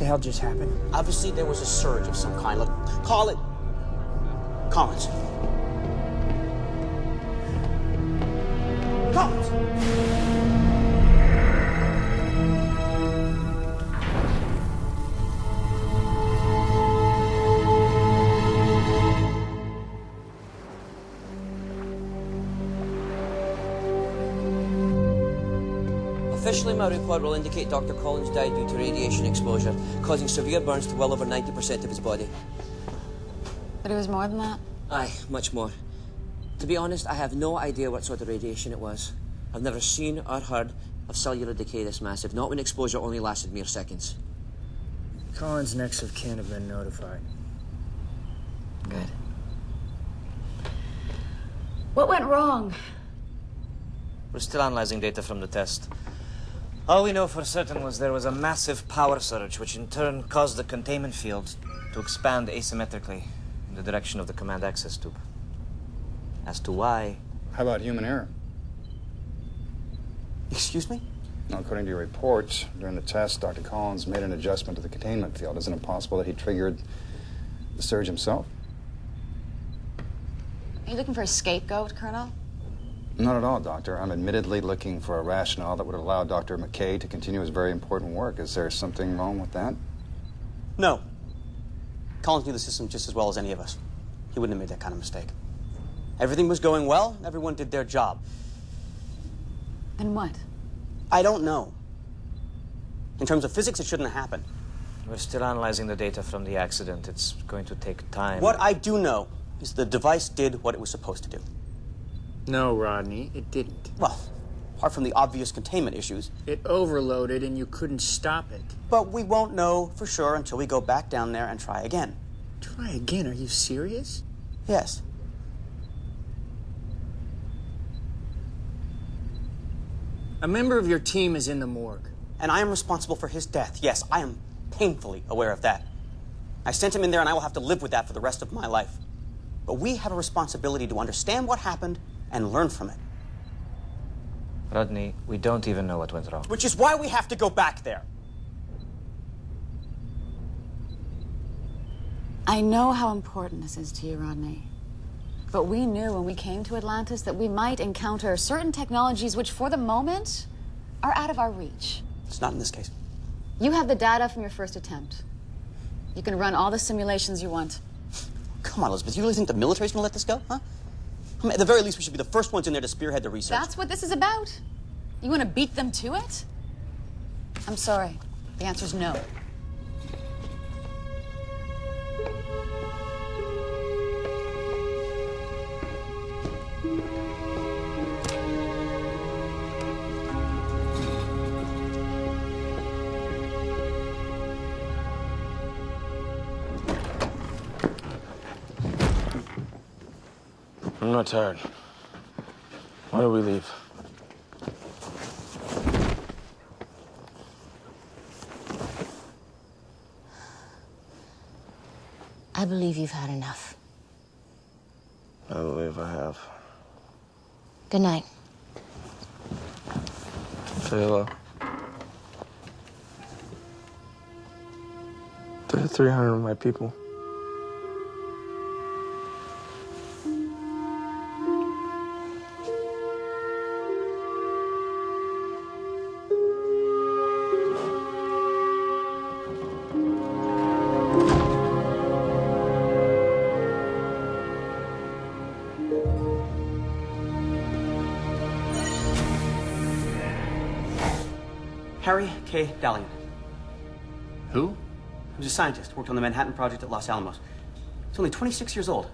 hell just happened? Obviously, there was a surge of some kind. Look, call it Collins. Collins! Officially, my report will indicate Dr. Collins died due to radiation exposure, causing severe burns to well over 90% of his body. But it was more than that? Aye, much more. To be honest, I have no idea what sort of radiation it was. I've never seen or heard of cellular decay this massive, not when exposure only lasted mere seconds. Collins' next of kin have been notified. Good. What went wrong? We're still analyzing data from the test. All we know for certain was there was a massive power surge, which in turn caused the containment field to expand asymmetrically in the direction of the command access tube. As to why... How about human error? Excuse me? Now, according to your report, during the test, Dr. Collins made an adjustment to the containment field. Isn't it possible that he triggered the surge himself? Are you looking for a scapegoat, Colonel? Not at all, Doctor. I'm admittedly looking for a rationale that would allow Dr. McKay to continue his very important work. Is there something wrong with that? No. Collins knew the system just as well as any of us. He wouldn't have made that kind of mistake. Everything was going well. Everyone did their job. Then what? I don't know. In terms of physics, it shouldn't have happened. We're still analyzing the data from the accident. It's going to take time. What I do know is the device did what it was supposed to do. No, Rodney, it didn't. Well, apart from the obvious containment issues. It overloaded and you couldn't stop it. But we won't know for sure until we go back down there and try again. Try again? Are you serious? Yes. A member of your team is in the morgue. And I am responsible for his death. Yes, I am painfully aware of that. I sent him in there and I will have to live with that for the rest of my life. But we have a responsibility to understand what happened and learn from it. Rodney, we don't even know what went wrong. Which is why we have to go back there. I know how important this is to you, Rodney. But we knew when we came to Atlantis that we might encounter certain technologies which, for the moment, are out of our reach. It's not in this case. You have the data from your first attempt. You can run all the simulations you want. Come on, Elizabeth, you really think the military's gonna let this go, huh? I mean, at the very least, we should be the first ones in there to spearhead the research. That's what this is about? You want to beat them to it? I'm sorry. The answer's no. I'm not tired. Why do we leave? I believe you've had enough. I believe I have. Good night. Say hello. To 300 of my people. Harry K. Dalian. Who? He was a scientist, worked on the Manhattan Project at Los Alamos. He's only 26 years old.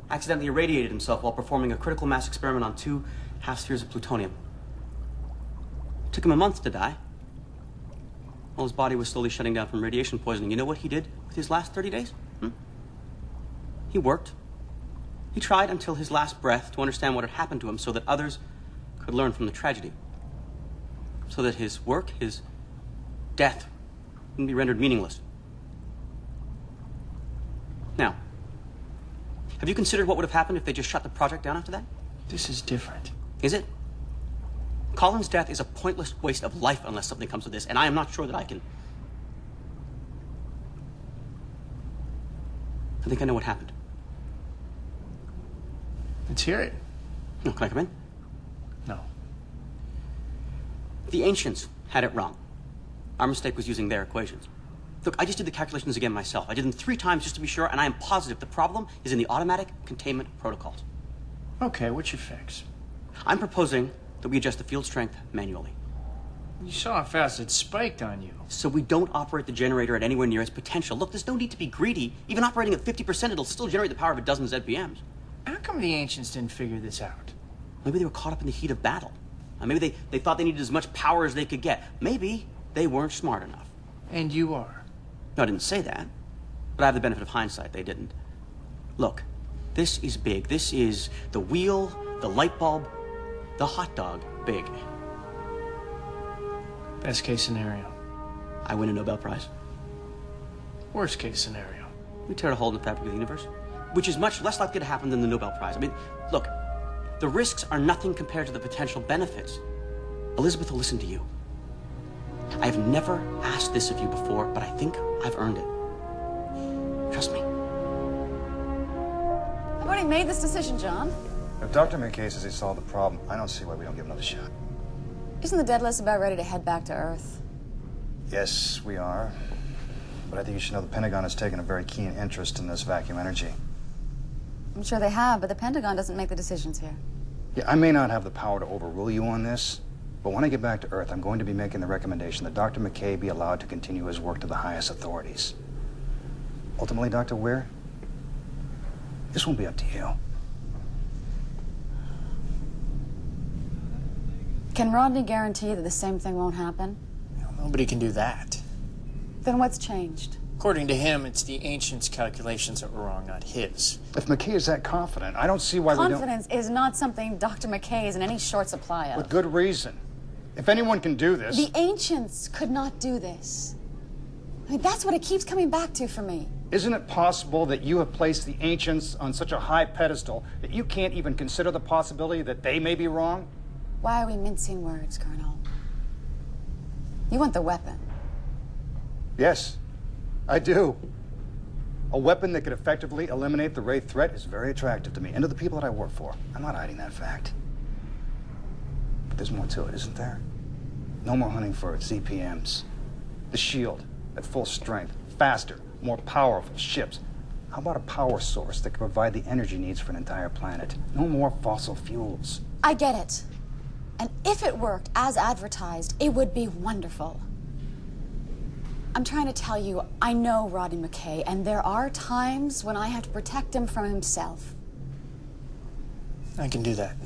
Accidentally irradiated himself while performing a critical mass experiment on 2 half-spheres of plutonium. Took him a month to die. While his body was slowly shutting down from radiation poisoning, you know what he did with his last 30 days? He worked. He tried until his last breath to understand what had happened to him so that others could learn from the tragedy. So that his work, his death, wouldn't be rendered meaningless. Now, have you considered what would have happened if they just shut the project down after that? This is different. Is it? Colin's death is a pointless waste of life unless something comes of this, and I am not sure that I can... I think I know what happened. Let's hear it. No, can I come in? No. The ancients had it wrong. Our mistake was using their equations. Look, I just did the calculations again myself. I did them 3 times just to be sure, and I am positive the problem is in the automatic containment protocols. Okay, what's your fix? I'm proposing that we adjust the field strength manually. You saw how fast it spiked on you. So we don't operate the generator at anywhere near its potential. Look, there's no need to be greedy. Even operating at 50%, it'll still generate the power of a dozen ZPMs. How come the ancients didn't figure this out? Maybe they were caught up in the heat of battle. Maybe they thought they needed as much power as they could get. Maybe they weren't smart enough. And you are. No, I didn't say that. But I have the benefit of hindsight. They didn't. Look, this is big. This is the wheel, the light bulb, the hot dog big. Best case scenario. I win a Nobel Prize. Worst case scenario. We tear a hole in the fabric of the universe, which is much less likely to happen than the Nobel Prize. I mean, look, the risks are nothing compared to the potential benefits. Elizabeth will listen to you. I have never asked this of you before, but I think I've earned it. Trust me. I've already made this decision, John. If Dr. McKay says he solved the problem, I don't see why we don't give another shot. Isn't the Daedalus about ready to head back to Earth? Yes, we are. But I think you should know the Pentagon has taken a very keen interest in this vacuum energy. I'm sure they have, but the Pentagon doesn't make the decisions here. Yeah, I may not have the power to overrule you on this, but when I get back to Earth, I'm going to be making the recommendation that Dr. McKay be allowed to continue his work to the highest authorities. Ultimately, Dr. Weir, this won't be up to you. Can Rodney guarantee that the same thing won't happen? Nobody can do that. Then what's changed? According to him, it's the ancients' calculations that were wrong, not his. If McKay is that confident, I don't see why we don't... Confidence is not something Dr. McKay is in any short supply of. With good reason. If anyone can do this... The ancients could not do this. I mean, that's what it keeps coming back to for me. Isn't it possible that you have placed the ancients on such a high pedestal that you can't even consider the possibility that they may be wrong? Why are we mincing words, Colonel? You want the weapon. Yes, I do. A weapon that could effectively eliminate the Wraith threat is very attractive to me and to the people that I work for. I'm not hiding that fact. But there's more to it, isn't there? No more hunting for ZPMs. The shield, at full strength, faster, more powerful ships. How about a power source that can provide the energy needs for an entire planet? No more fossil fuels. I get it. And if it worked as advertised, it would be wonderful. I'm trying to tell you, I know Rodney McKay, and there are times when I have to protect him from himself. I can do that.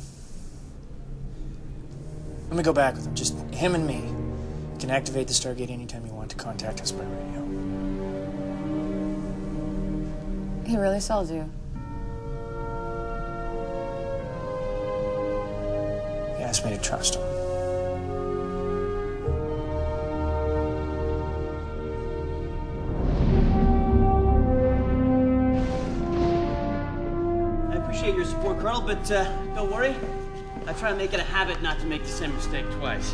Let me go back with him, just him and me. You can activate the Stargate anytime you want to contact us by radio. He really sold you. He asked me to trust him. I appreciate your support, Colonel, but don't worry. I try to make it a habit not to make the same mistake twice.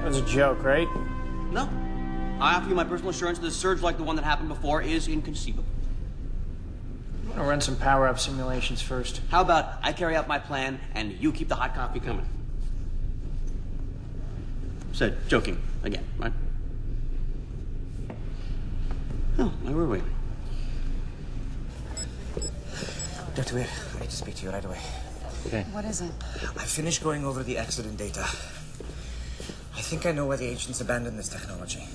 That was a joke, right? No. I offer you my personal assurance that a surge like the one that happened before is inconceivable. I'm gonna run some power-up simulations first. How about I carry out my plan and you keep the hot coffee coming? Said joking again, right? Oh, where were we? Dr. Weir, I need to speak to you right away. Okay. What is it? I finished going over the accident data. I think I know why the ancients abandoned this technology.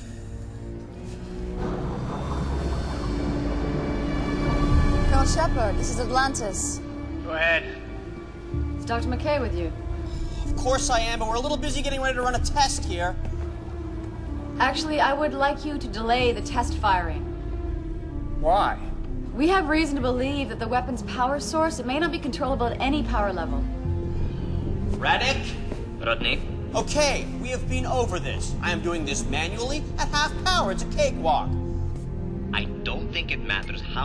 Colonel Shepard, this is Atlantis. Go ahead. Is Dr. McKay with you? Of course I am, but we're a little busy getting ready to run a test here. Actually, I would like you to delay the test firing. Why? We have reason to believe that the weapon's power source, it may not be controllable at any power level. Radek? Rodney? Okay, we have been over this. I am doing this manually at half power. It's a cakewalk. I don't think it matters how